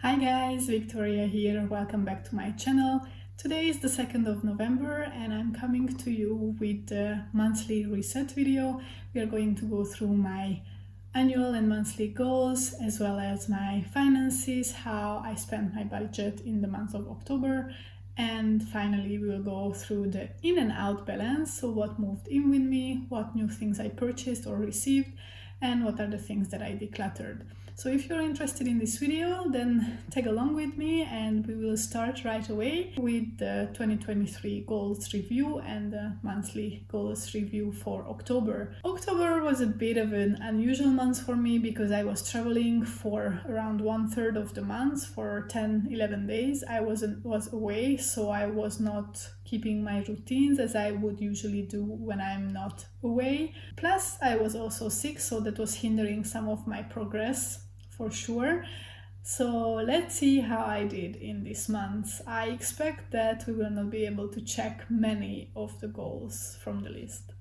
Hi guys, Victoria here. Welcome back to my channel. Today is the 2nd of November and I'm coming to you with the monthly reset video. We are going to go through my annual and monthly goals as well as my finances, how I spent my budget in the month of October, and finally we will go through the in and out balance, so what moved in with me, what new things I purchased or received, and what are the things that I decluttered. So if you're interested in this video, then tag along with me and we will start right away with the 2023 goals review and the monthly goals review for October. October was a bit of an unusual month for me because I was traveling for around 1/3 of the month for 10-11 days. I was away, so I was not keeping my routines as I would usually do when I'm not away. Plus I was also sick, so that was hindering some of my progress for sure. So let's see how I did in this month. I expect that we will not be able to check many of the goals from the list.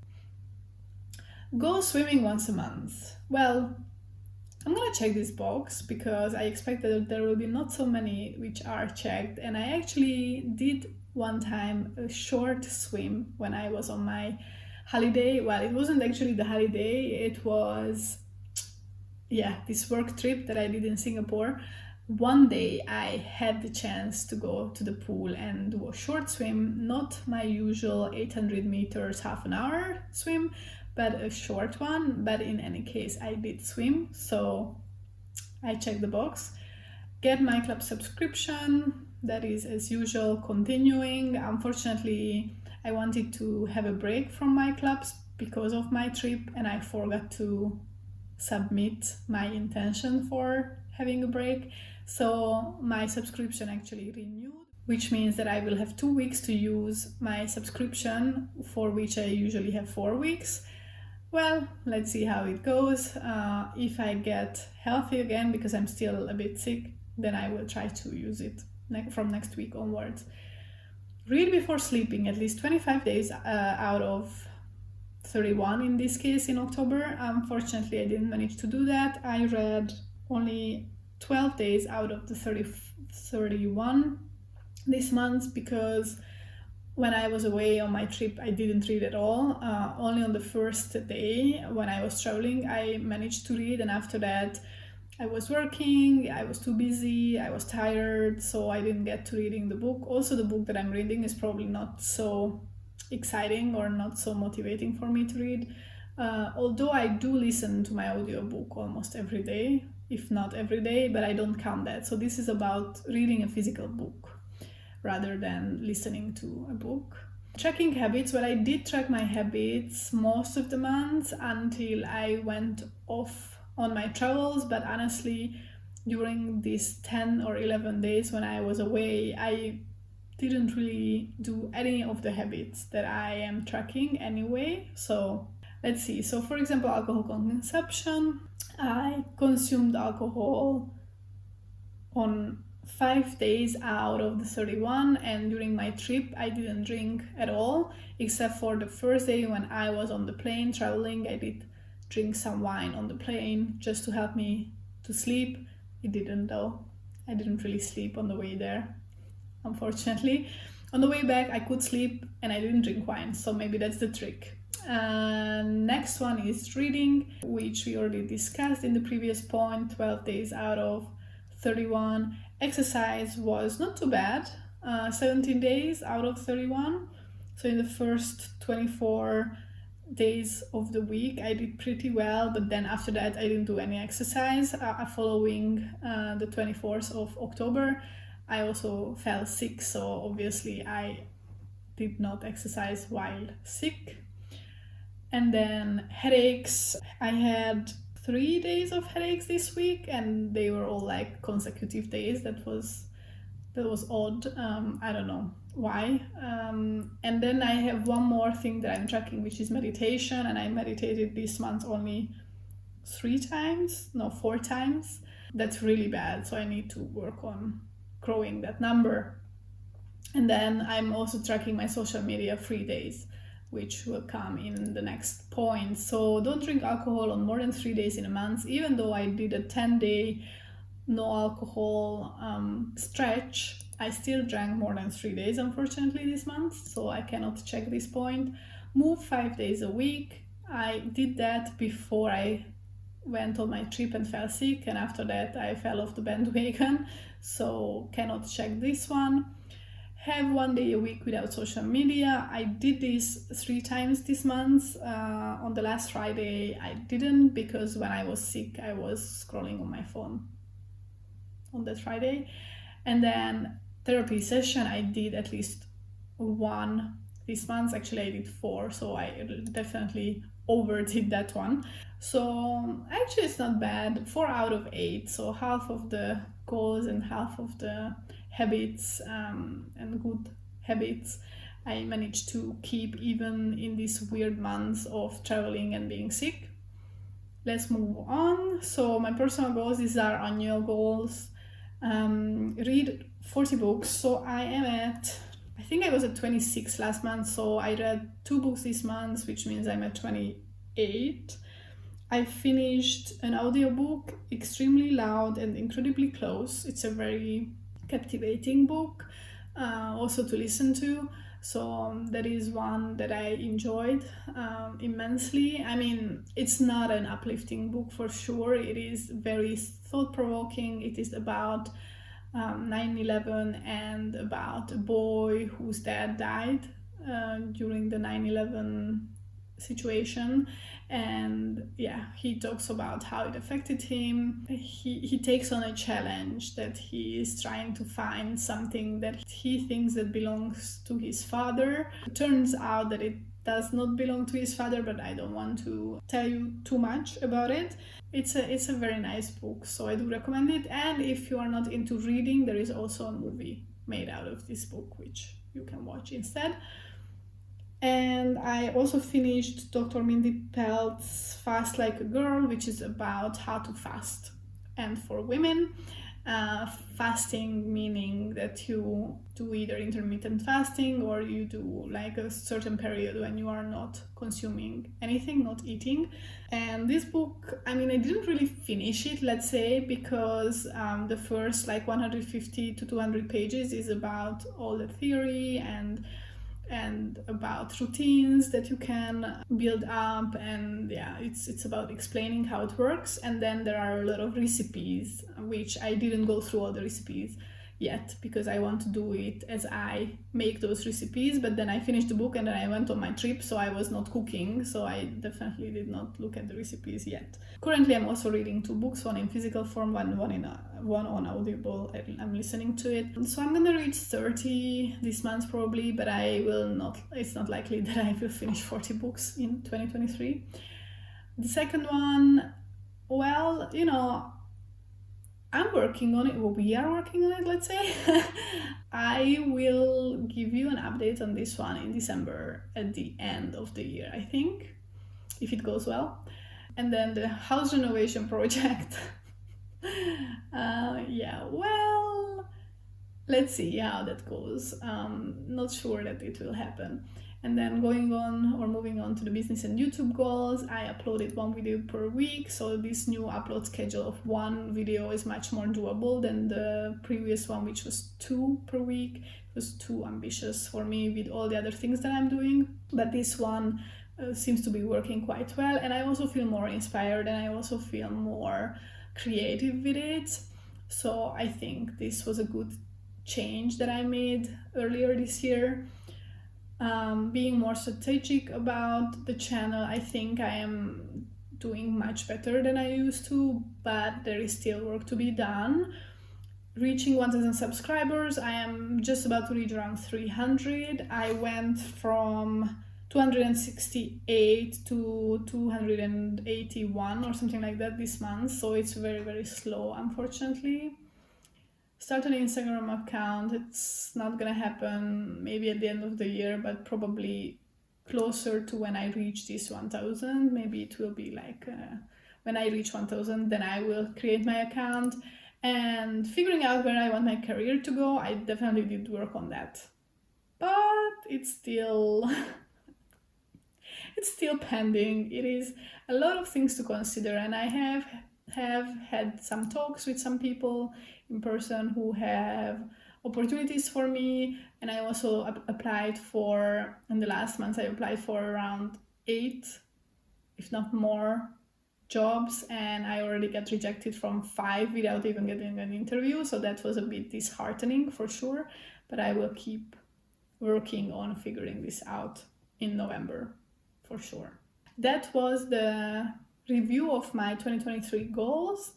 Go swimming once a month. Well, I'm gonna check this box because I expect that there will be not so many which are checked, and I actually did one time a short swim when I was on my holiday. Well, it wasn't actually the holiday, it was this work trip that I did in Singapore. One day I had the chance to go to the pool and do a short swim, not my usual 800 meters half an hour swim, but a short one. But in any case, I did swim, so I checked the box. Get my club subscription, that is as usual continuing. Unfortunately, I wanted to have a break from my clubs because of my trip and I forgot to submit my intention for having a break, so my subscription actually renewed, which means that I will have 2 weeks to use my subscription, for which I usually have 4 weeks. Well, let's see how it goes. If I get healthy again, because I'm still a bit sick, then I will try to use it from next week onwards. Read before sleeping at least 25 days out of 31 in this case in October. Unfortunately, I didn't manage to do that. I read only 12 days out of the 31 this month because when I was away on my trip, I didn't read at all. Only on the first day when I was traveling, I managed to read, and after that, I was working, I was too busy, I was tired, so I didn't get to reading the book. Also, the book that I'm reading is probably not so exciting or not so motivating for me to read, although I do listen to my audiobook almost every day, if not every day, but I don't count that. So this is about reading a physical book rather than listening to a book. Tracking habits. Well, I did track my habits most of the month until I went off on my travels, but honestly during these 10 or 11 days when I was away, I didn't really do any of the habits that I am tracking anyway. So let's see. So for example, alcohol consumption. I consumed alcohol on 5 days out of the 31, and during my trip I didn't drink at all, except for the first day when I was on the plane traveling. I did drink some wine on the plane just to help me to sleep. It didn't though. I didn't really sleep on the way there, unfortunately. On the way back I could sleep and I didn't drink wine, so maybe that's the trick. Next one is reading, which we already discussed in the previous point, 12 days out of 31. Exercise was not too bad, 17 days out of 31. So in the first 24 days of the week I did pretty well, but then after that I didn't do any exercise. Following the 24th of October I also fell sick, so obviously I did not exercise while sick. And then headaches. I had 3 days of headaches this week and they were all like consecutive days. That was odd. I don't know why. And then I have one more thing that I'm tracking, which is meditation, and I meditated this month only 4 times. That's really bad, so I need to work on growing that number. And then I'm also tracking my social media free days, which will come in the next point. So don't drink alcohol on more than 3 days in a month, even though I did a 10-day no alcohol stretch, I still drank more than 3 days, unfortunately, this month, so I cannot check this point. Move 5 days a week. I did that before I went on my trip and fell sick, and after that I fell off the bandwagon, so cannot check this one. Have 1 day a week without social media. I did this 3 times this month. On the last Friday I didn't, because when I was sick I was scrolling on my phone on that Friday. And then therapy session, I did at least one this month. Actually I did 4, so I definitely overdid that one. So actually it's not bad. 4 out of 8, so half of the goals and half of the habits and good habits I managed to keep even in these weird months of traveling and being sick. Let's move on. So my personal goals, these are annual goals. Read 40 books. So I think I was at 26 last month, so I read 2 books this month, which means I'm at 28. I finished an audiobook, extremely loud and incredibly close. It's a very captivating book, also to listen to. So that is one that I enjoyed immensely. I mean, it's not an uplifting book for sure. It is very thought-provoking. It is about 9/11 and about a boy whose dad died during the 9/11 situation. And yeah, he talks about how it affected him. He takes on a challenge that he is trying to find something that he thinks that belongs to his father. It turns out that it does not belong to his father, but I don't want to tell you too much about it. It's a very nice book, so I do recommend it. And if you are not into reading, there is also a movie made out of this book, which you can watch instead. And I also finished Dr. Mindy Pelt's Fast Like a Girl, which is about how to fast. And for women, fasting meaning that you do either intermittent fasting or you do like a certain period when you are not consuming anything, not eating. And this book, I mean, I didn't really finish it, let's say, because the first like 150 to 200 pages is about all the theory and about routines that you can build up, and yeah, it's about explaining how it works. And then there are a lot of recipes, which I didn't go through all the recipes yet because I want to do it as I make those recipes. But then I finished the book and then I went on my trip, so I was not cooking, so I definitely did not look at the recipes yet. Currently I'm also reading 2 books, one in physical form, one on Audible. I'm listening to it. So I'm gonna reach 30 this month probably, but it's not likely that I will finish 40 books in 2023. The second one, well, you know, I'm working on it, or we are working on it, let's say. I will give you an update on this one in December at the end of the year, I think, if it goes well. And then the house renovation project. Yeah, well, let's see how that goes. Not sure that it will happen. And then moving on to the business and YouTube goals, I uploaded 1 video per week. So this new upload schedule of 1 video is much more doable than the previous one, which was 2 per week. It was too ambitious for me with all the other things that I'm doing. But this one seems to be working quite well. And I also feel more inspired and I also feel more creative with it. So I think this was a good change that I made earlier this year. Being more strategic about the channel, I think I am doing much better than I used to, but there is still work to be done. Reaching 1,000 subscribers, I am just about to reach around 300. I went from 268 to 281 or something like that this month, so it's very, very slow, unfortunately. Start an Instagram account, it's not gonna happen maybe at the end of the year, but probably closer to when I reach this 1,000. Maybe it will be like when I reach 1,000, then I will create my account. And figuring out where I want my career to go, I definitely did work on that, but it's still it's still pending. It is a lot of things to consider, and I have have had some talks with some people in person who have opportunities for me, and I also applied for, in the last month, I applied for around 8, if not more, jobs, and I already got rejected from 5 without even getting an interview, so that was a bit disheartening for sure, but I will keep working on figuring this out in November for sure. That was the review of my 2023 goals,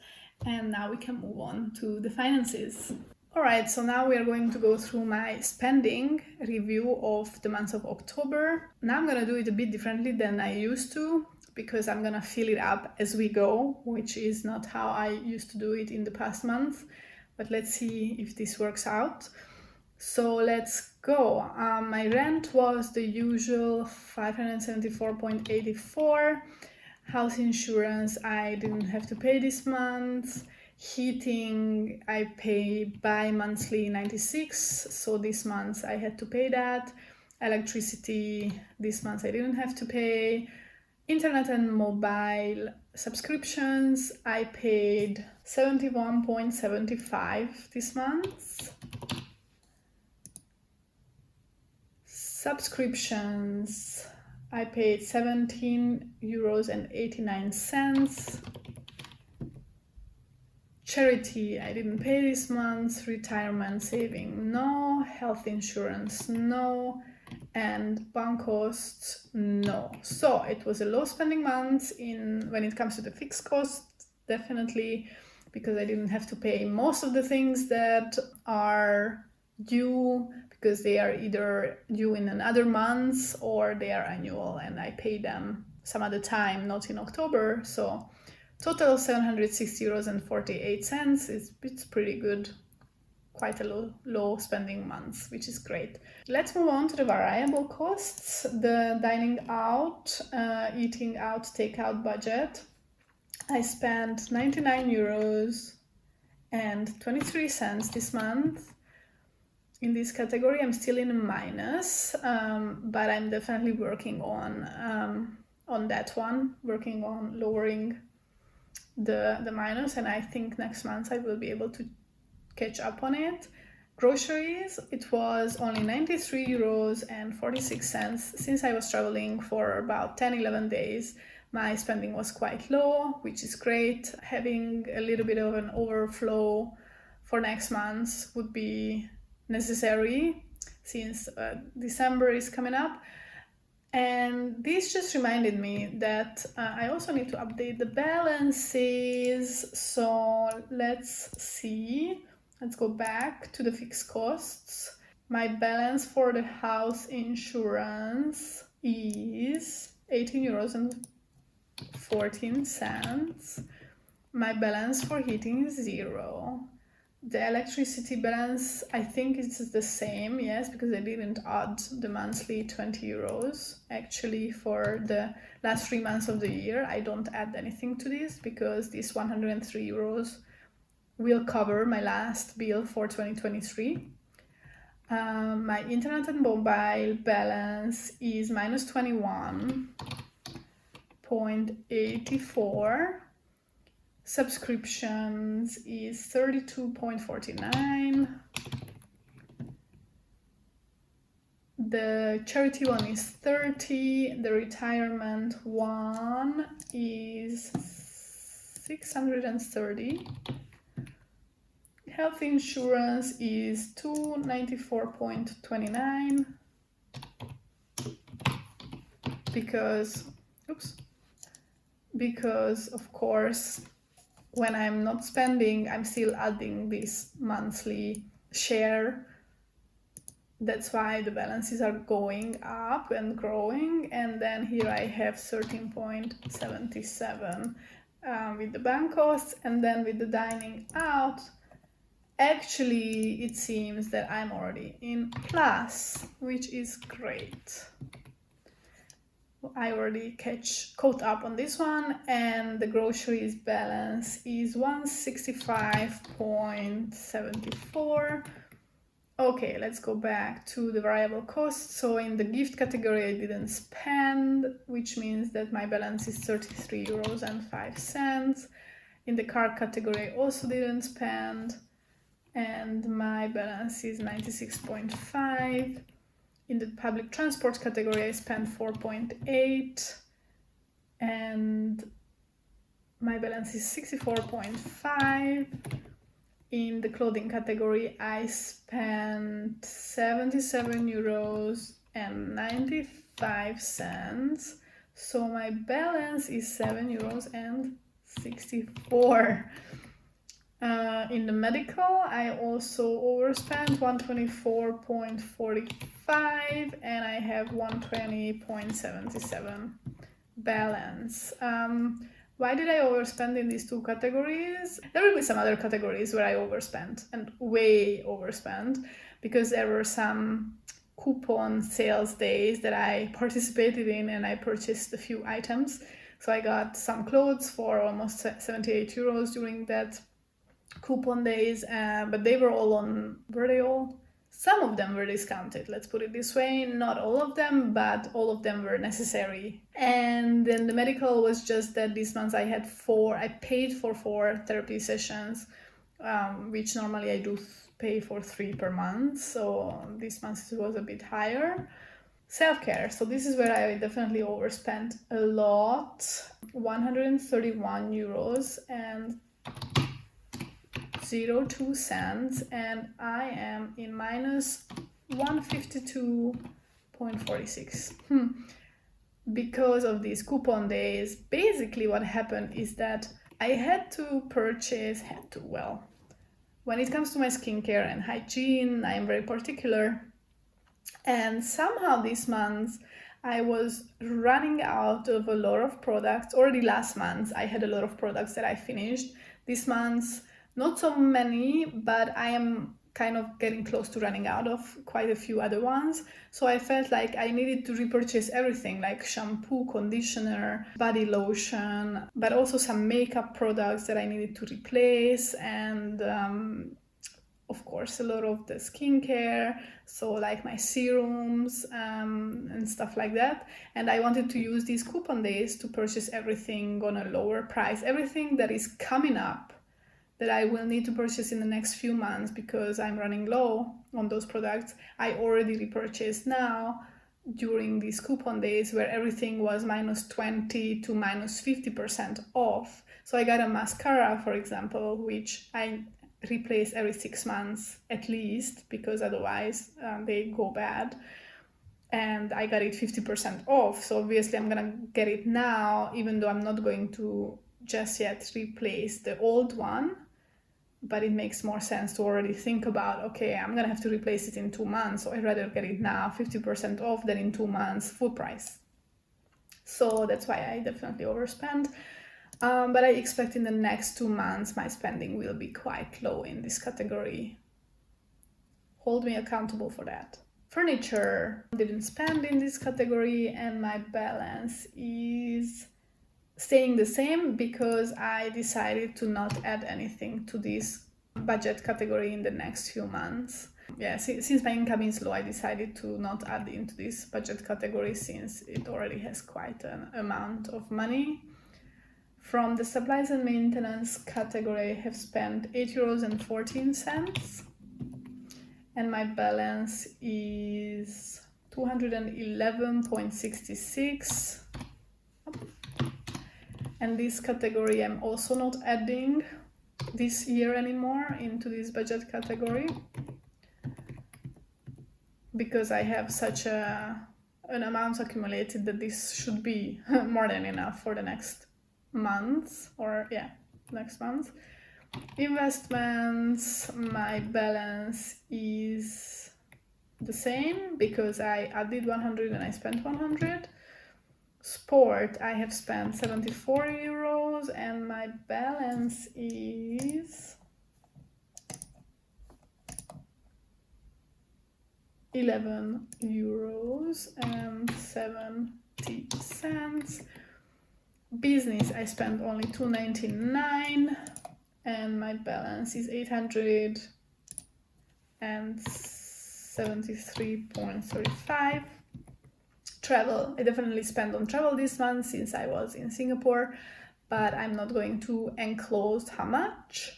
and now we can move on to the finances. Alright, so now we are going to go through my spending review of the month of October. Now I'm gonna do it a bit differently than I used to, because I'm gonna fill it up as we go, which is not how I used to do it in the past month, but let's see if this works out. So let's go. My rent was the usual 574.84. House insurance I didn't have to pay this month. Heating I pay bi-monthly 96, so this month I had to pay that. Electricity this month I didn't have to pay. Internet and mobile subscriptions I paid 71.75 this month. Subscriptions I paid €17.89. Charity I didn't pay this month. Retirement saving no. Health insurance no. And bank costs no. So it was a low spending month when it comes to the fixed costs, definitely, because I didn't have to pay most of the things that are due, because they are either due in another month or they are annual, and I pay them some other time, not in October. So total of €760.48. It's pretty good. Quite a low spending month, which is great. Let's move on to the variable costs. The dining out, eating out, takeout budget. I spent €99.23 this month. In this category, I'm still in a minus, but I'm definitely working on that one, working on lowering the minus, and I think next month I will be able to catch up on it. Groceries, it was only €93.46. Since I was traveling for about 10-11 days, my spending was quite low, which is great. Having a little bit of an overflow for next month would be necessary, since December is coming up. And this just reminded me that I also need to update the balances. So let's see. Let's go back to the fixed costs. My balance for the house insurance is €18.14. My balance for heating is 0. The electricity balance, I think it's the same, yes, because I didn't add the monthly €20. Actually, for the last 3 months of the year, I don't add anything to this, because this €103 will cover my last bill for 2023. My internet and mobile balance is minus 21.84. Subscriptions is 32.49. The charity one is 30. The retirement one is 630. Health insurance is 294.29. Because of course, when I'm not spending, I'm still adding this monthly share. That's why the balances are going up and growing. And then here I have 13.77 with the bank costs, and then with the dining out, actually it seems that I'm already in plus, which is great. I already caught up on this one, and the groceries balance is 165.74. Okay, let's go back to the variable costs. So in the gift category, I didn't spend, which means that my balance is €33.05. In the car category, I also didn't spend, and my balance is 96.5. In the public transport category, I spent 4.8, and my balance is 64.5. In the clothing category, I spent 77 euros and 95 cents. So my balance is 7 euros and 64. In the medical, I also overspent 124.45, and I have 120.77 balance. Why did I overspend in these two categories? There will be some other categories where I overspent, and way overspent, because there were some coupon sales days that I participated in, and I purchased a few items. So I got some clothes for almost 78 euros during that coupon days, but they were all some of them were discounted, let's put it this way. Not all of them, but all of them were necessary. And then the medical was just that this month I paid for 4 therapy sessions, which normally I do pay for 3 per month, so this month it was a bit higher. Self-care, so this is where I definitely overspent a lot, 131 euros and 02 cents, and I am in minus 152.46 because of these coupon days. Basically what happened is that I had to purchase, when it comes to my skincare and hygiene, I am very particular, and somehow this month I was running out of a lot of products. Already last month I had a lot of products that I finished. This month not so many, but I am kind of getting close to running out of quite a few other ones. So I felt like I needed to repurchase everything, like shampoo, conditioner, body lotion, but also some makeup products that I needed to replace, and of course a lot of the skincare, so like my serums and stuff like that. And I wanted to use these coupon days to purchase everything on a lower price, everything that is coming up that I will need to purchase in the next few months because I'm running low on those products. I already repurchased now during these coupon days where everything was minus 20 to minus 50% off. So I got a mascara, for example, which I replace every 6 months at least, because otherwise they go bad. And I got it 50% off. So obviously I'm gonna get it now, even though I'm not going to just yet replace the old one. But it makes more sense to already think about, okay, I'm gonna have to replace it in 2 months, so I'd rather get it now 50% off than in 2 months full price. So that's why I definitely overspent. But I expect in the next 2 months my spending will be quite low in this category. Hold me accountable for that. Furniture, didn't spend in this category, and my balance is staying the same because I decided to not add anything to this budget category in the next few months. Yeah, since my income is low, I decided to not add into this budget category since it already has quite an amount of money. From the supplies and maintenance category, I have spent 8.14 euros, and my balance is 211.66. And this category I'm also not adding this year anymore into this budget category because I have such an amount accumulated that this should be more than enough for the next month, next month. Investments, my balance is the same because I added 100 and I spent 100. Sport, I have spent 74 euros and my balance is 11 euros and 70 cents. Business, I spent only 2.99 and my balance is 873.35. Travel, I definitely spent on travel this month since I was in Singapore, but I'm not going to enclose how much.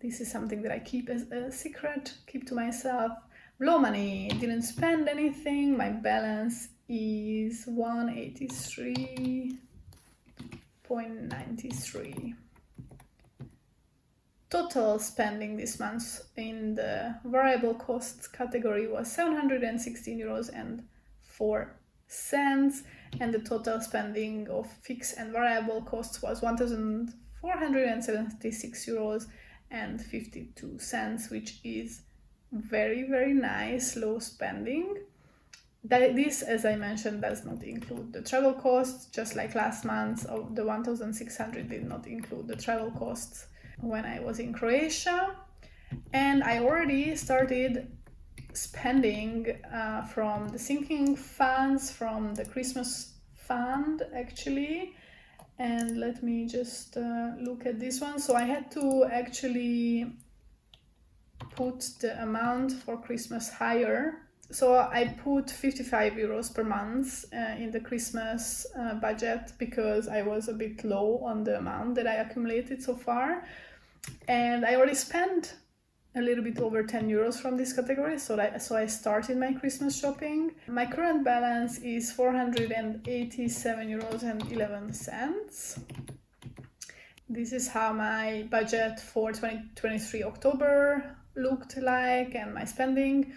This is something that I keep as a secret, keep to myself. Blow money, didn't spend anything. My balance is 183.93. Total spending this month in the variable costs category was 716 euros and 4 cents, and the total spending of fixed and variable costs was 1,476 euros and 52 cents, which is very, very nice, low spending. This, as I mentioned, does not include the travel costs, just like last month. Of the 1,600 did not include the travel costs when I was in Croatia. And I already started spending from the sinking funds, from the Christmas fund actually. And let me just look at this one. So I had to actually put the amount for Christmas higher. So I put 55 euros per month in the Christmas budget because I was a bit low on the amount that I accumulated so far. And I already spent a little bit over 10 euros from this category, so I started my Christmas shopping. My current balance is 487 euros and 11 cents. This is how my budget for 2023 October looked like, and my spending.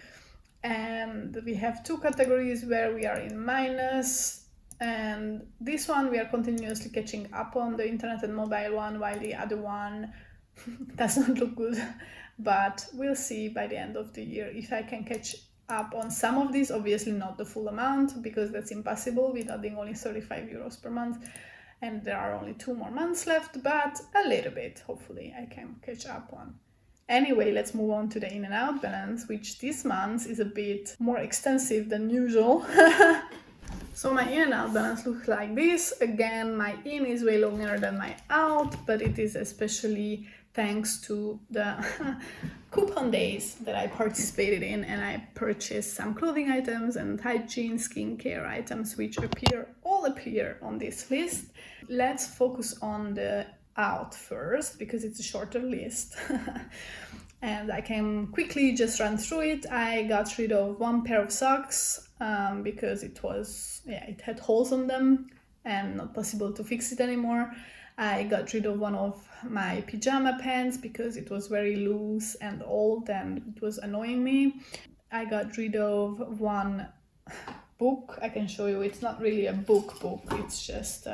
And we have two categories where we are in minus, and this one we are continuously catching up on, the internet and mobile one, while the other one does not look good. But we'll see by the end of the year if I can catch up on some of these. Obviously not the full amount, because that's impossible with adding only 35 euros per month, and there are only 2 more months left, but a little bit, hopefully I can catch up on. Anyway, let's move on to the in and out balance, which this month is a bit more extensive than usual. So my in and out balance looks like this. Again, my in is way longer than my out, but it is especially thanks to the coupon days that I participated in, and I purchased some clothing items and hygiene skincare items, which all appear on this list. Let's focus on the out first because it's a shorter list. And I can quickly just run through it. I got rid of one pair of socks because it had holes on them and not possible to fix it anymore. I got rid of one of my pajama pants because it was very loose and old and it was annoying me. I got rid of one book. I can show you. It's not really a book, it's just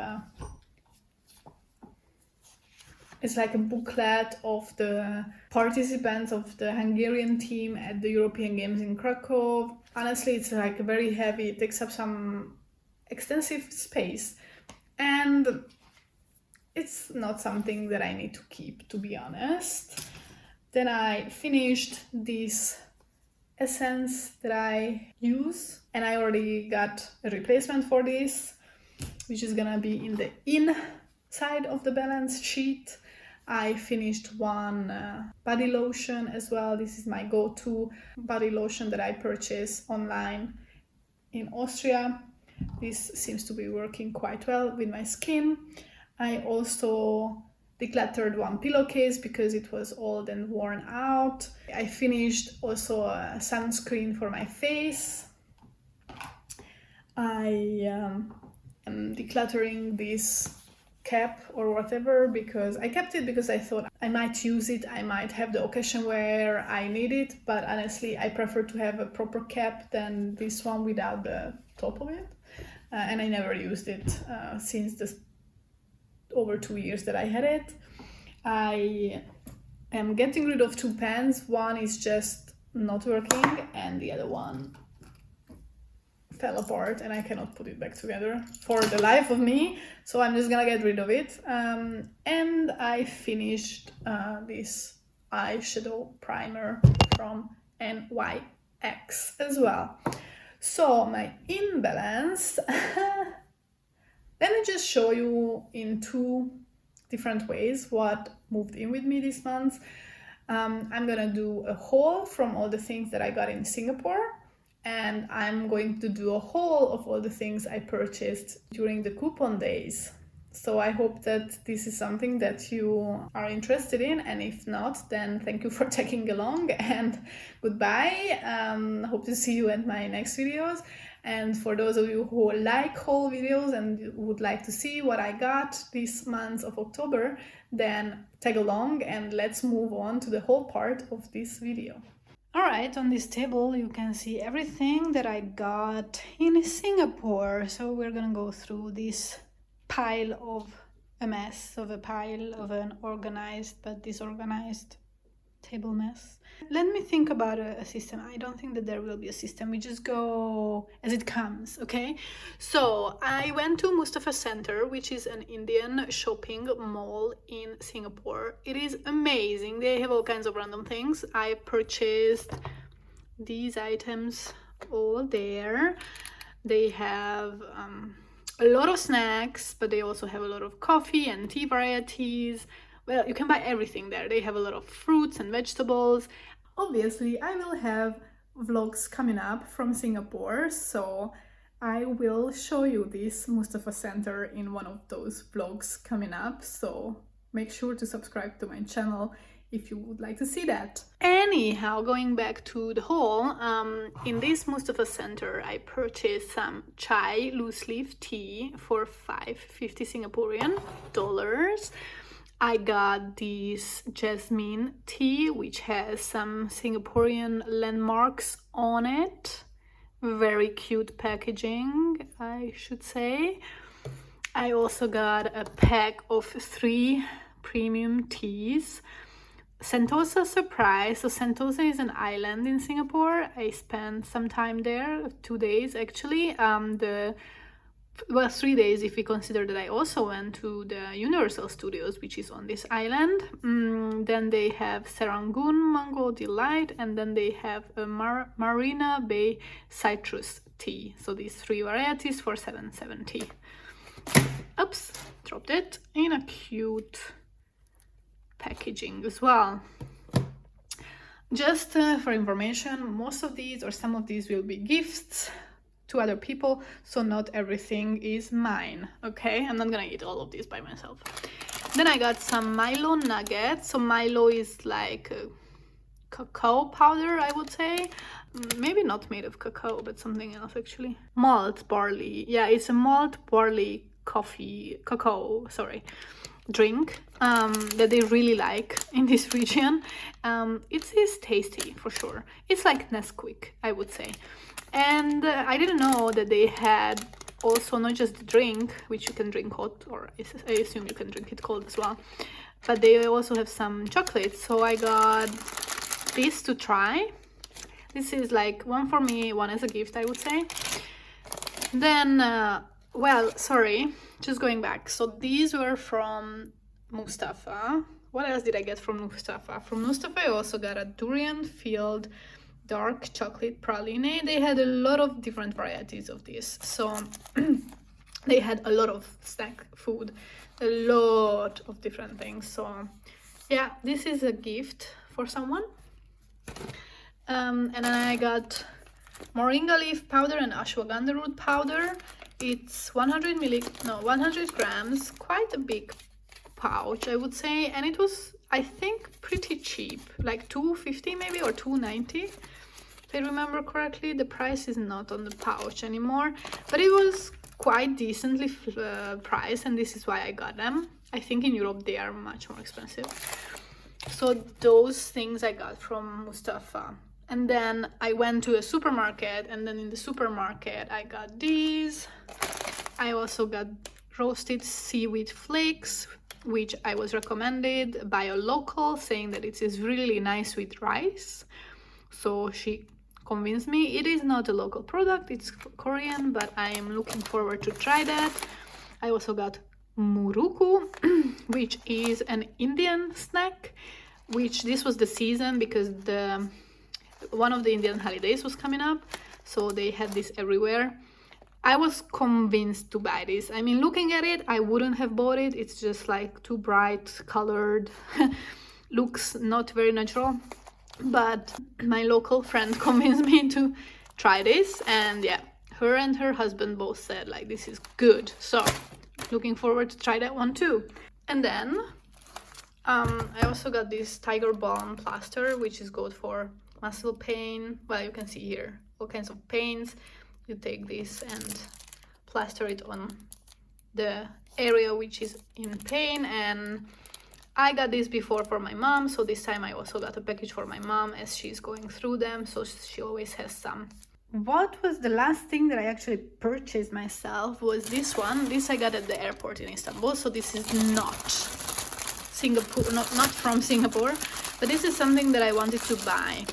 it's like a booklet of the participants of the Hungarian team at the European Games in Krakow. Honestly, it's like very heavy. It takes up some extensive space, and it's not something that I need to keep, to be honest. Then I finished this essence that I use, and I already got a replacement for this, which is gonna be in the inside of the balance sheet. I finished one body lotion as well. This is my go-to body lotion that I purchased online in Austria. This seems to be working quite well with my skin. I also decluttered one pillowcase because it was old and worn out. I finished also a sunscreen for my face. I am decluttering this cap or whatever because I kept it because I thought I might use it, I might have the occasion where I need it, but honestly I prefer to have a proper cap than this one without the top of it. And I never used it since the over 2 years that I had it. I am getting rid of 2 pens. One is just not working and the other one fell apart and I cannot put it back together for the life of me, so I'm just gonna get rid of it. And I finished this eyeshadow primer from NYX as well. So my imbalance let me just show you in 2 different ways what moved in with me this month. I'm gonna do a haul from all the things that I got in Singapore, and I'm going to do a haul of all the things I purchased during the coupon days. So I hope that this is something that you are interested in, and if not, then thank you for tagging along, and goodbye. Hope to see you at my next videos. And for those of you who like haul videos and would like to see what I got this month of October, then tag along and let's move on to the whole part of this video. Alright, on this table you can see everything that I got in Singapore. So we're gonna go through this pile of a mess, of a pile of an organized but disorganized table mess. Let me think about a system. I don't think that there will be a system. We just go as it comes, okay? So I went to Mustafa Center, which is an Indian shopping mall in Singapore. It is amazing. They have all kinds of random things. I purchased these items all there. They have a lot of snacks, but they also have a lot of coffee and tea varieties. Well, you can buy everything there. They have a lot of fruits and vegetables. Obviously, I will have vlogs coming up from Singapore, so I will show you this Mustafa Center in one of those vlogs coming up. So make sure to subscribe to my channel if you would like to see that. Anyhow, going back to the haul, in this Mustafa Center, I purchased some chai loose leaf tea for $5.50 Singaporean dollars. I got this jasmine tea, which has some Singaporean landmarks on it. Very cute packaging, I should say. I also got a pack of 3 premium teas. Sentosa surprise. So Sentosa is an island in Singapore. I spent some time there, 2 days actually. 3 days if we consider that I also went to the Universal Studios, which is on this island. Then they have Serangoon Mango Delight, and then they have a Marina Bay Citrus Tea. So these 3 varieties for $7.70. Oops, dropped it in a cute packaging as well. Just for information, most of these or some of these will be gifts to other people, so not everything is mine, okay? I'm not gonna eat all of these by myself. Then I got some Milo nuggets. So Milo is like a cacao powder, I would say. Maybe not made of cacao, but something else actually. Malt barley. Yeah, it's a malt barley cacao drink that they really like in this region. It is tasty for sure. It's like Nesquik, I would say. And I didn't know that they had also not just the drink, which you can drink hot, or I assume you can drink it cold as well, but they also have some chocolate. So I got this to try. This is like one for me, one as a gift, I would say. Then, just going back. So these were from Mustafa. What else did I get from Mustafa? From Mustafa, I also got a durian-filled dark chocolate praline. They had a lot of different varieties of this. So they had a lot of snack food, a lot of different things. So yeah, this is a gift for someone. And then I got moringa leaf powder and ashwagandha root powder. It's 100 grams, quite a big pouch, I would say, and it was, I think, pretty cheap, like $2.50 maybe, or $2.90 if I remember correctly. The price is not on the pouch anymore, but it was quite decently priced, and this is why I got them. I think in Europe they are much more expensive. So those things I got from Mustafa. And then I went to a supermarket, and then in the supermarket I got these. I also got roasted seaweed flakes, which I was recommended by a local, saying that it is really nice with rice. So she convinced me. It is not a local product, it's Korean, but I am looking forward to try that. I also got muruku, which is an Indian snack, which this was the season because one of the Indian holidays was coming up, so they had this everywhere. I was convinced to buy this. I mean, looking at it, I wouldn't have bought it. It's just like too bright colored, looks not very natural. But my local friend convinced me to try this, and yeah, her and her husband both said like this is good. So looking forward to try that one too. And then I also got this tiger balm plaster, which is good for muscle pain. Well, you can see here all kinds of pains. You take this and plaster it on the area which is in pain. And I got this before for my mom, so this time I also got a package for my mom as she's going through them, so she always has some. What was the last thing that I actually purchased myself was this one. This I got at the airport in Istanbul, so this is not Singapore, not from Singapore, but this is something that I wanted to buy.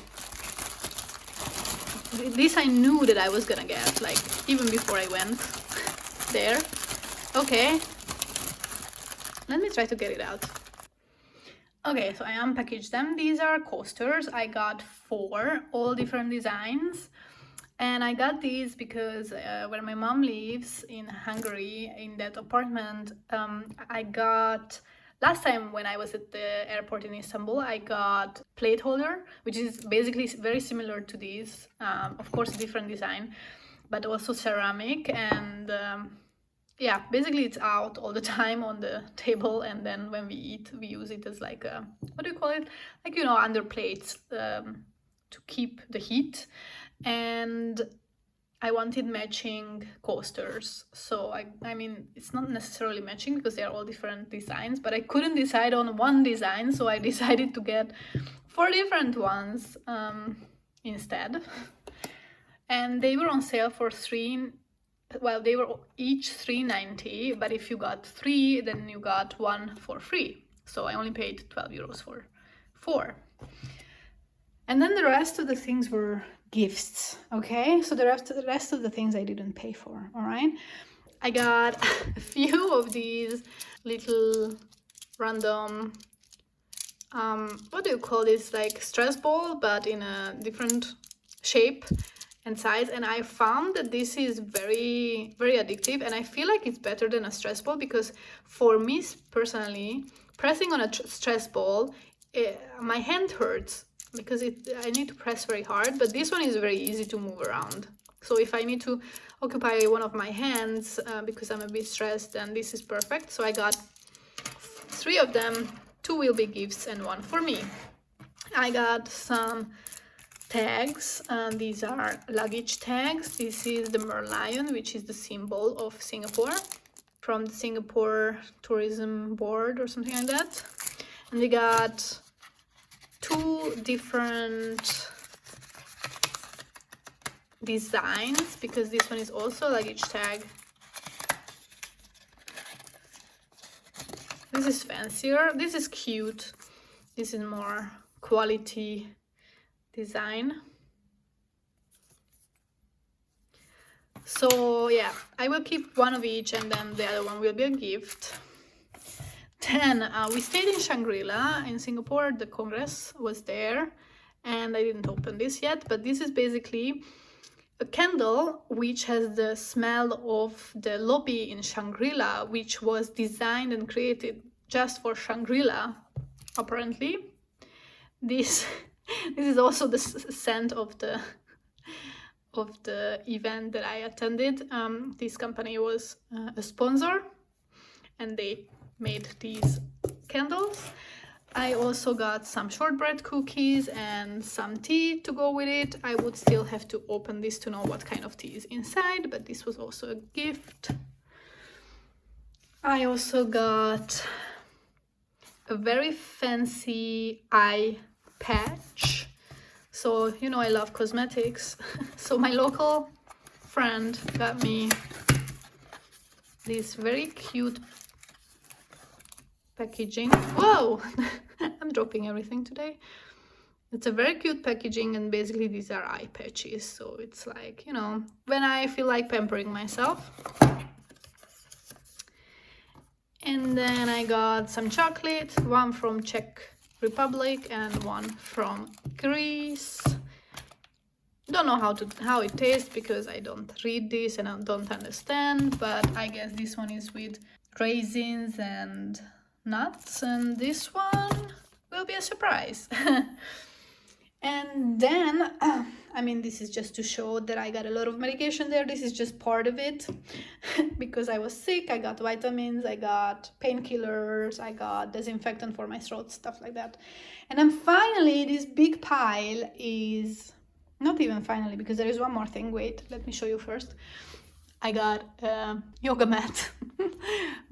This I knew that I was gonna get, like, even before I went there. Okay, let me try to get it out. Okay, so I unpackaged them. These are coasters. I got 4, all different designs. And I got these because where my mom lives in Hungary, in that apartment, I got, last time when I was at the airport in Istanbul, I got plate holder, which is basically very similar to these, of course different design, but also ceramic. And yeah, basically it's out all the time on the table, and then when we eat, we use it as like a, what do you call it? Like, you know, under plates to keep the heat. And I wanted matching coasters, so I mean, it's not necessarily matching because they are all different designs, but I couldn't decide on one design, so I decided to get 4 different ones instead. And they were on sale for well, they were each $3.90, but if you got 3, then you got 1 for free. So I only paid 12 euros for 4. And then the rest of the things were gifts, okay? So the rest of the things I didn't pay for, all right? I got a few of these little random, what do you call this? Like stress ball, but in a different shape and size. And I found that this is very, very addictive, and I feel like it's better than a stress ball, because for me personally, pressing on a stress ball, my hand hurts, because I need to press very hard, but this one is very easy to move around. So if I need to occupy one of my hands because I'm a bit stressed, then this is perfect. So I got 3 of them. 2 will be gifts and 1 for me. I got some tags. These are luggage tags. This is the merlion, which is the symbol of Singapore, from the Singapore Tourism Board or something like that. And we got 2 different designs, because this one is also a luggage tag. This is fancier. This is cute. This is more quality design. So yeah, I will keep 1 of each, and then the other one will be a gift. Then we stayed in Shangri-La in Singapore. The Congress was there, and I didn't open this yet, but this is basically a candle which has the smell of the lobby in Shangri-La, which was designed and created just for Shangri-La, apparently. This is also the scent of the event that I attended. This company was a sponsor, and they made these candles. I also got some shortbread cookies and some tea to go with it. I would still have to open this to know what kind of tea is inside, but this was also a gift. I also got a very fancy eye patch. So, you know, I love cosmetics. So my local friend got me this very cute packaging. Whoa! I'm dropping everything today. It's a very cute packaging, and basically these are eye patches. So it's like, you know, when I feel like pampering myself. And then I got some chocolate, 1 from Czech Republic and 1 from Greece. Don't know how it tastes, because I don't read this and I don't understand, but I guess this one is with raisins and nuts, and this one will be a surprise. And then I mean, this is just to show that I got a lot of medication there. This is just part of it because I was sick. I got vitamins, I got painkillers, I got disinfectant for my throat, stuff like that. And then finally, this big pile is not even finally, because there is one more thing. Wait, let me show you first. I got a yoga mat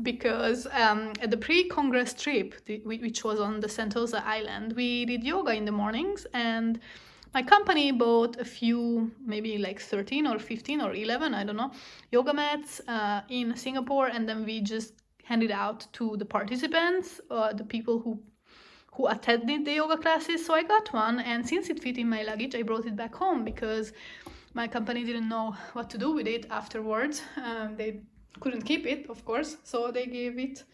because at the pre-congress trip, which was on the Sentosa Island, we did yoga in the mornings, and my company bought a few, maybe like 13 or 15 or 11, I don't know, yoga mats in Singapore, and then we just handed out to the participants, the people who attended the yoga classes. So I got one, and since it fit in my luggage, I brought it back home because my company didn't know what to do with it afterwards. They couldn't keep it, of course, so they gave it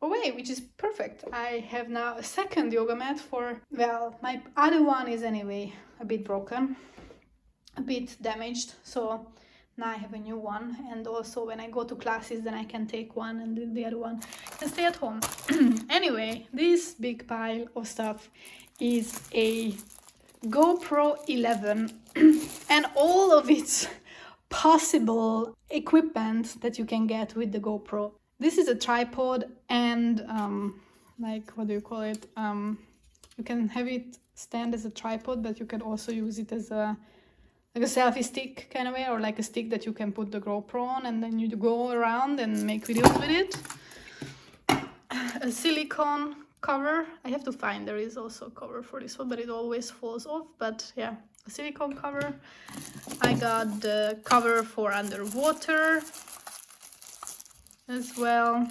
away, which is perfect. I have now a second yoga mat for, well, my other one is anyway a bit broken, a bit damaged, so now I have a new one. And also when I go to classes, then I can take one and the other one can stay at home. Anyway, this big pile of stuff is a GoPro 11 and all of its possible equipment that you can get with the GoPro. This is a tripod and like, what do you call it? You can have it stand as a tripod, but you can also use it as a selfie stick kind of way, or like a stick that you can put the GoPro on and then you go around and make videos with it. A silicone cover. I have to find, there is also a cover for this one, but it always falls off. But yeah, a silicone cover. I got the cover for underwater as well.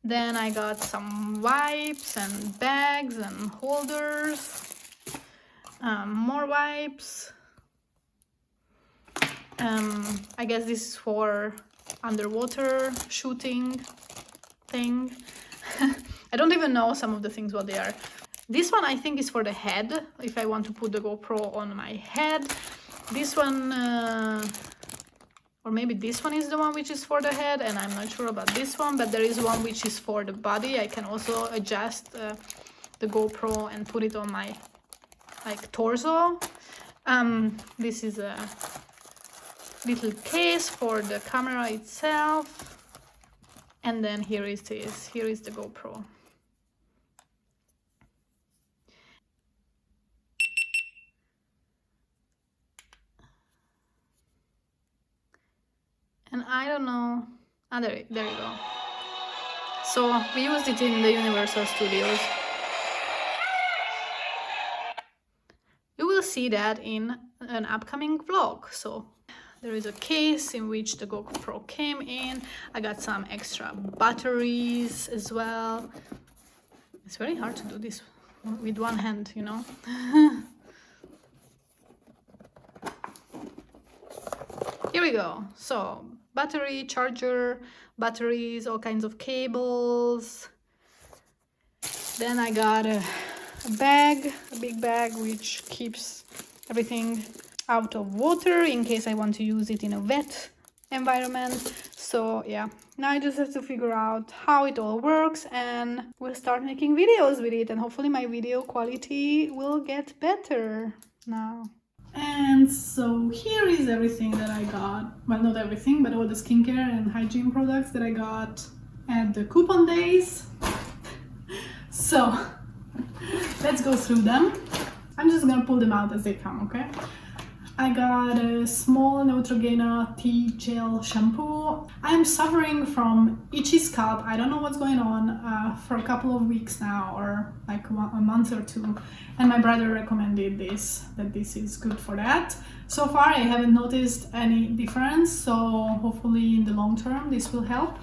Then I got some wipes and bags and holders. More wipes. I guess this is for underwater shooting thing. I don't even know some of the things what they are. This one I think is for the head, if I want to put the GoPro on my head. This one, or maybe this one is the one which is for the head, and I'm not sure about this one, but there is one which is for the body. I can also adjust the GoPro and put it on my like torso. This is a little case for the camera itself, and then here is the GoPro. And I don't know, there you go. So we used it in the Universal Studios. You will see that in an upcoming vlog. So there is a case in which the GoPro came in. I got some extra batteries as well. It's very hard to do this with one hand, you know. Here we go. So battery, charger, batteries, all kinds of cables. Then I got a bag, a big bag, which keeps everything out of water in case I want to use it in a wet environment. So yeah, now I just have to figure out how it all works, and we'll start making videos with it, and hopefully my video quality will get better now. And so here is everything that I got. Well, not everything, but all the skincare and hygiene products that I got at the coupon days. So let's go through them. I'm just gonna pull them out as they come, okay? I got a small Neutrogena tea gel shampoo. I'm suffering from itchy scalp. I don't know what's going on for a couple of weeks now, or like a month or two. And my brother recommended this, that this is good for that. So far I haven't noticed any difference, so hopefully in the long term this will help.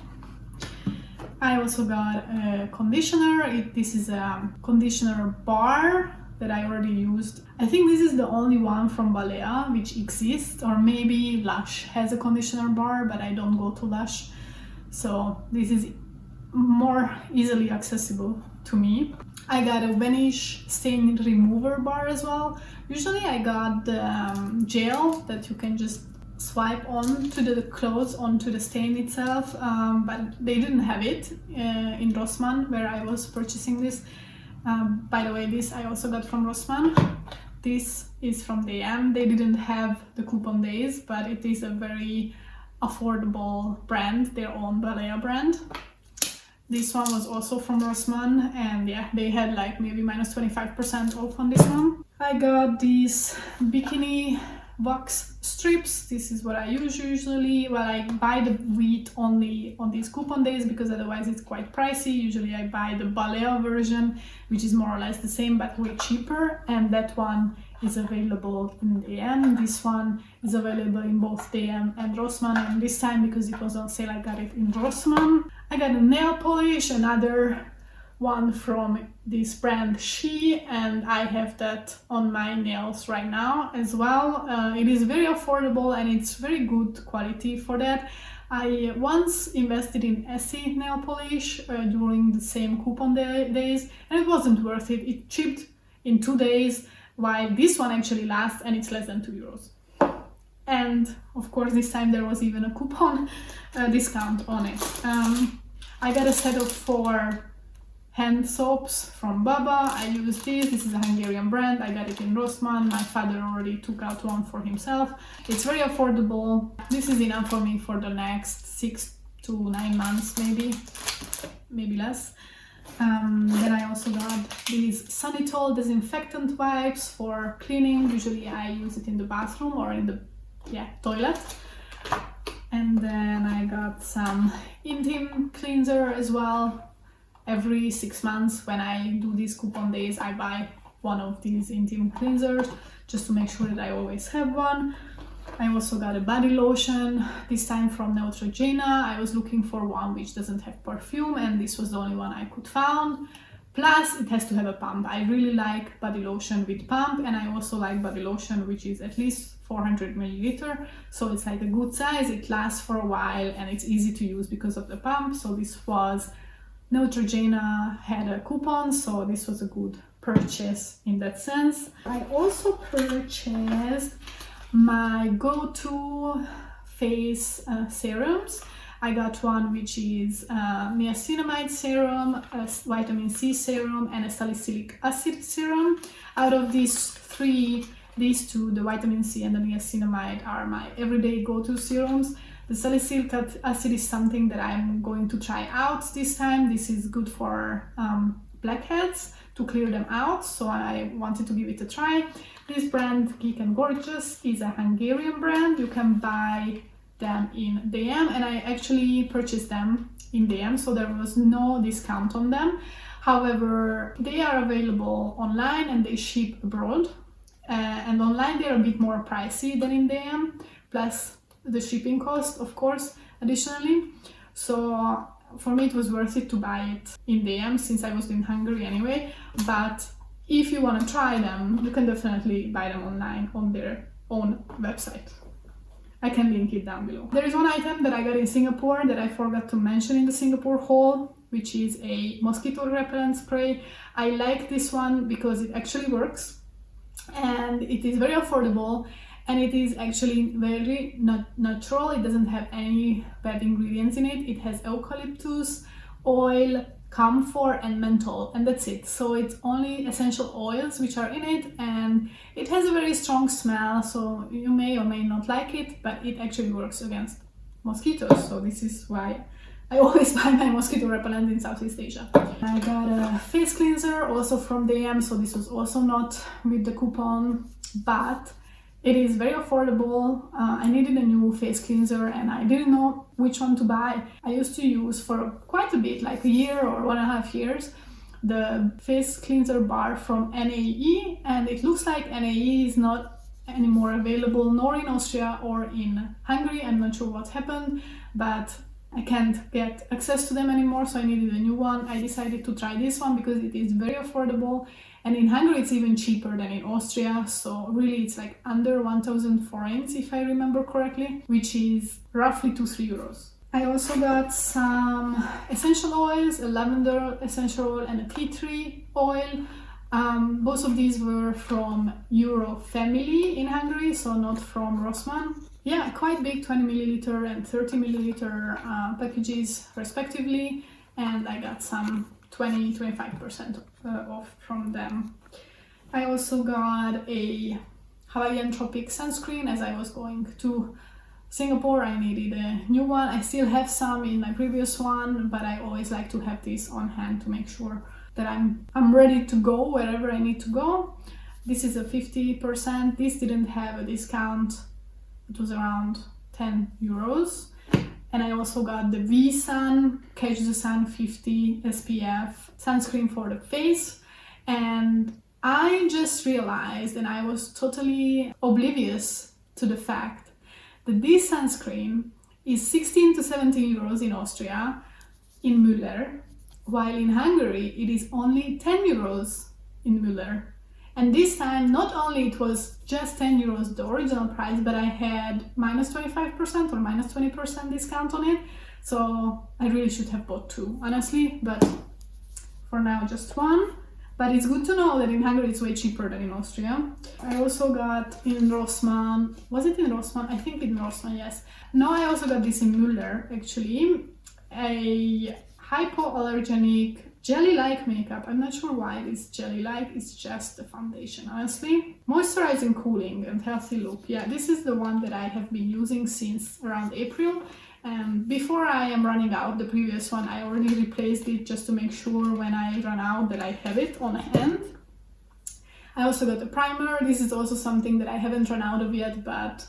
I also got a conditioner. This is a conditioner bar that I already used. I think this is the only one from Balea which exists, or maybe Lush has a conditioner bar, but I don't go to Lush, so this is more easily accessible to me. I got a Vanish stain remover bar as well. Usually I got the gel that you can just swipe onto the clothes, onto the stain itself, but they didn't have it in Rossmann where I was purchasing this. By the way, this I also got from Rossmann. This is from DM. They didn't have the coupon days, but it is a very affordable brand, their own Balea brand. This one was also from Rossmann, and yeah, they had like maybe minus 25% off on this one. I got these bikini wax strips. This is what I use usually. Well, I buy the wheat only on these coupon days because otherwise it's quite pricey. Usually I buy the Balea version, which is more or less the same but way cheaper, and that one is available in DM. This one is available in both DM and Rossmann, and this time because it was on sale I got it in Rossmann. I got a nail polish, another one from this brand She, and I have that on my nails right now as well. It is very affordable and it's very good quality for that. I once invested in Essie nail polish during the same coupon days, and it wasn't worth it. It chipped in 2 days, while this one actually lasts and it's less than €2. And of course this time there was even a coupon discount on it. I got a set of 4 hand soaps from Baba. I use this. This is a Hungarian brand. I got it in Rossmann. My father already took out one for himself. It's very affordable. This is enough for me for the next 6 to 9 months, maybe less. Then I also got these Sanitol disinfectant wipes for cleaning. Usually I use it in the bathroom or in the toilet. And then I got some intim cleanser as well. Every 6 months when I do these coupon days, I buy one of these intim cleansers just to make sure that I always have one. I also got a body lotion, this time from Neutrogena. I was looking for one which doesn't have perfume, and this was the only one I could find. Plus, it has to have a pump. I really like body lotion with pump, and I also like body lotion which is at least 400 milliliter. So it's like a good size, it lasts for a while, and it's easy to use because of the pump. So this was Neutrogena had a coupon, so this was a good purchase in that sense. I also purchased my go-to face serums. I got one which is niacinamide serum, a vitamin C serum, and a salicylic acid serum. Out of these 3, these 2, the vitamin C and the niacinamide, are my everyday go-to serums. The salicylic acid is something that I'm going to try out this time. This is good for blackheads, to clear them out, so I wanted to give it a try. This brand, Geek and Gorgeous, is a Hungarian brand. You can buy them in DM, and I actually purchased them in DM, so there was no discount on them. However, they are available online and they ship abroad. And online they're a bit more pricey than in DM, plus the shipping cost, of course, additionally. So for me it was worth it to buy it in DM since I was in Hungary anyway. But if you want to try them, you can definitely buy them online on their own website. I can link it down below. There is one item that I got in Singapore that I forgot to mention in the Singapore haul, which is a mosquito repellent spray. I like this one because it actually works and it is very affordable. And it is actually very natural. It doesn't have any bad ingredients in it. It has eucalyptus, oil, camphor, and menthol, and that's it. So it's only essential oils which are in it, and it has a very strong smell, so you may or may not like it, but it actually works against mosquitoes. So this is why I always buy my mosquito repellent in Southeast Asia. I got a face cleanser also from DM, so this was also not with the coupon, but it is very affordable. I needed a new face cleanser and I didn't know which one to buy. I used to use for quite a bit, like a year or 1.5 years, the face cleanser bar from NAE, and it looks like NAE is not anymore available, nor in Austria or in Hungary. I'm not sure what happened, but I can't get access to them anymore, so I needed a new one. I decided to try this one because it is very affordable, and in Hungary it's even cheaper than in Austria, so really it's like under 1,000 forints if I remember correctly, which is roughly 2-3 euros. I also got some essential oils, a lavender essential oil and a tea tree oil. Both of these were from Euro Family in Hungary, so not from Rossmann. Yeah, quite big, 20 milliliter and 30 milliliter packages respectively, and I got some 20-25% off from them. I also got a Hawaiian Tropic sunscreen. As I was going to Singapore, I needed a new one. I still have some in my previous one, but I always like to have this on hand to make sure that I'm ready to go wherever I need to go. This is a 50%. This didn't have a discount. It was around 10 euros. And I also got the V-Sun Catch the Sun 50 SPF sunscreen for the face. And I just realized, and I was totally oblivious to the fact that this sunscreen is 16 to 17 euros in Austria, in Müller, while in Hungary it is only 10 euros in Müller. And this time, not only it was just 10 euros the original price, but I had minus 25% or minus 20% discount on it. So I really should have bought two, honestly, but for now just one. But it's good to know that in Hungary it's way cheaper than in Austria. I also got in Rossmann, was it in Rossmann? I think in Rossmann, yes. No, I also got this in Müller, actually. A hypoallergenic jelly-like makeup. I'm not sure why it is jelly-like, it's just the foundation, honestly. Moisturizing, cooling and healthy look. Yeah, this is the one that I have been using since around April. Before I am running out, the previous one, I already replaced it just to make sure when I run out that I have it on hand. I also got a primer. This is also something that I haven't run out of yet, but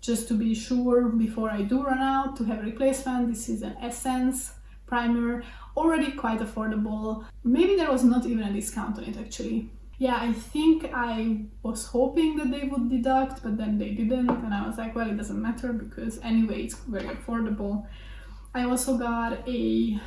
just to be sure before I do run out to have a replacement. This is an Essence primer, already quite affordable. Maybe there was not even a discount on it actually. Yeah, I think I was hoping that they would deduct, but then they didn't, and I was like, well, it doesn't matter because anyway it's very affordable. I also got a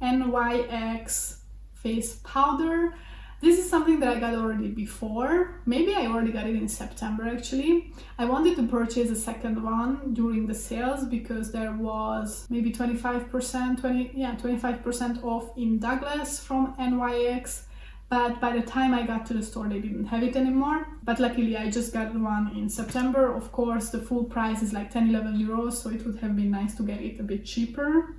NYX face powder. This is something that I got already before. Maybe I already got it in September actually. I wanted to purchase a second one during the sales because there was maybe 25% off in Douglas from NYX. But by the time I got to the store, they didn't have it anymore. But luckily I just got one in September. Of course, the full price is like 10-11 euros, so it would have been nice to get it a bit cheaper.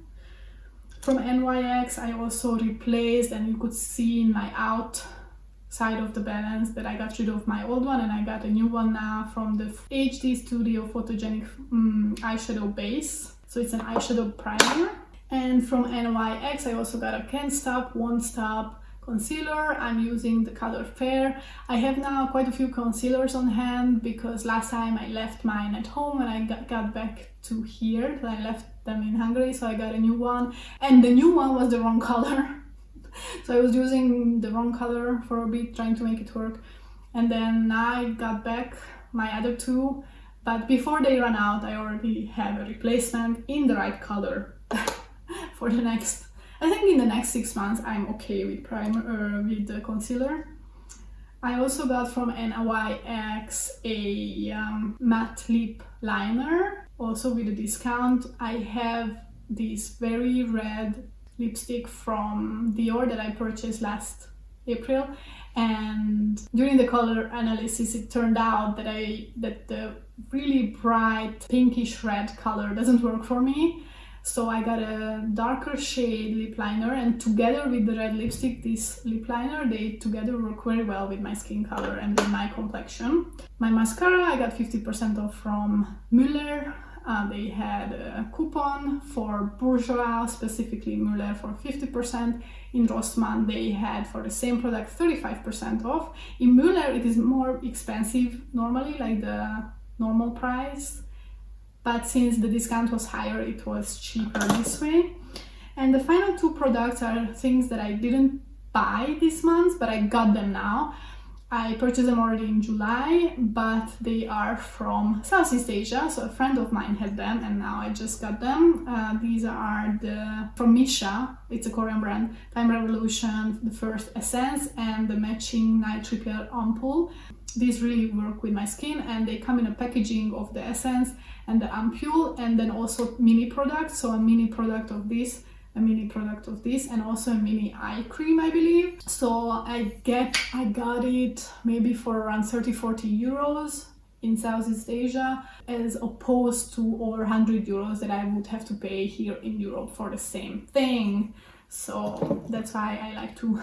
From NYX, I also replaced, and you could see in my outside of the balance that I got rid of my old one and I got a new one now from the HD Studio Photogenic eyeshadow base. So it's an eyeshadow primer. And from NYX, I also got a Can't Stop, Won't Stop concealer. I'm using the color Fair. I have now quite a few concealers on hand because last time I left mine at home and I got back to here. I left them in Hungary, so I got a new one, and the new one was the wrong color. So I was using the wrong color for a bit, trying to make it work, and then I got back my other two, but before they run out I already have a replacement in the right color for the next, I think in the next 6 months I'm okay with primer with the concealer. I also got from NYX a matte lip liner, also with a discount. I have this very red lipstick from Dior that I purchased last April, and during the color analysis it turned out that the really bright pinkish red color doesn't work for me. So I got a darker shade lip liner, and together with the red lipstick, this lip liner, they together work very well with my skin color and with my complexion. My mascara, I got 50% off from Müller. They had a coupon for Bourjois, specifically Müller, for 50%. In Rossmann, they had for the same product 35% off. In Müller, it is more expensive normally, like the normal price. But since the discount was higher, it was cheaper this way. And the final two products are things that I didn't buy this month, but I got them now. I purchased them already in July, but they are from Southeast Asia. So a friend of mine had them and now I just got them. These are from Misha, it's a Korean brand, Time Revolution, the first Essence, and the matching Night Repair Ampoule. These really work with my skin, and they come in a packaging of the Essence and the ampoule, and then also mini products. So a mini product of this, a mini product of this, and also a mini eye cream, I believe. So I got it maybe for around 30-40 euros in Southeast Asia, as opposed to over 100 euros that I would have to pay here in Europe for the same thing. so that's why I like to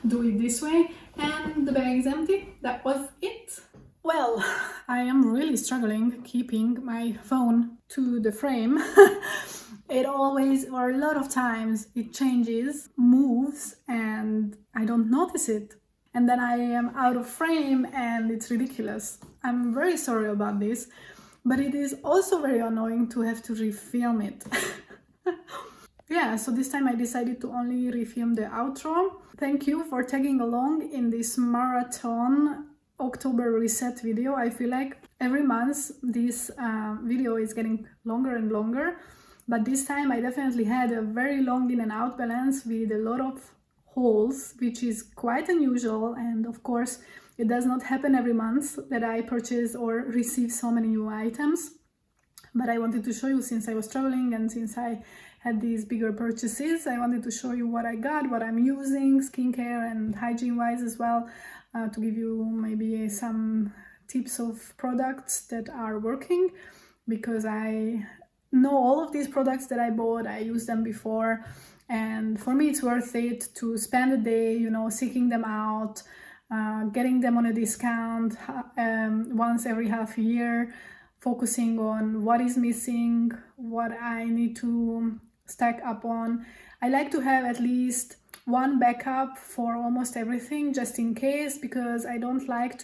do it this way. And the bag is empty. That was it. Well, I am really struggling keeping my phone to the frame. It always, or a lot of times, it changes, moves, and I don't notice it. And then I am out of frame and it's ridiculous. I'm very sorry about this, but it is also very annoying to have to refilm it. Yeah, so this time I decided to only refilm the outro. Thank you for tagging along in this marathon October reset video. I feel like every month this video is getting longer and longer, but this time I definitely had a very long in and out balance with a lot of hauls, which is quite unusual, and of course it does not happen every month that I purchase or receive so many new items. But I wanted to show you, since I was traveling and since I had these bigger purchases, I wanted to show you what I got, what I'm using, skincare and hygiene wise as well, to give you maybe some tips of products that are working, because I know all of these products that I bought, I used them before, and for me it's worth it to spend a day, you know, seeking them out, getting them on a discount once every half a year, focusing on what is missing, what I need to stack up on. I like to have at least one backup for almost everything, just in case, because I don't like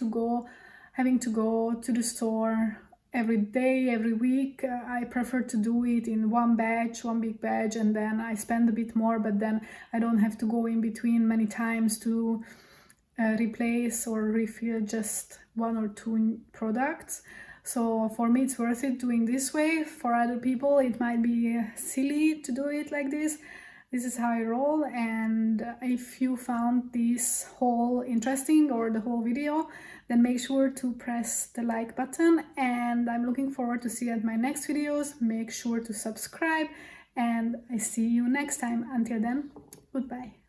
having to go to the store every day, every week. I prefer to do it in one big batch, and then I spend a bit more, but then I don't have to go in between many times to replace or refill just one or two products. So for me it's worth it doing this way. For other people it might be silly to do it like this. This is how I roll, and if you found this haul interesting or the whole video, then make sure to press the like button, and I'm looking forward to see you at my next videos. Make sure to subscribe, and I see you next time. Until then, goodbye.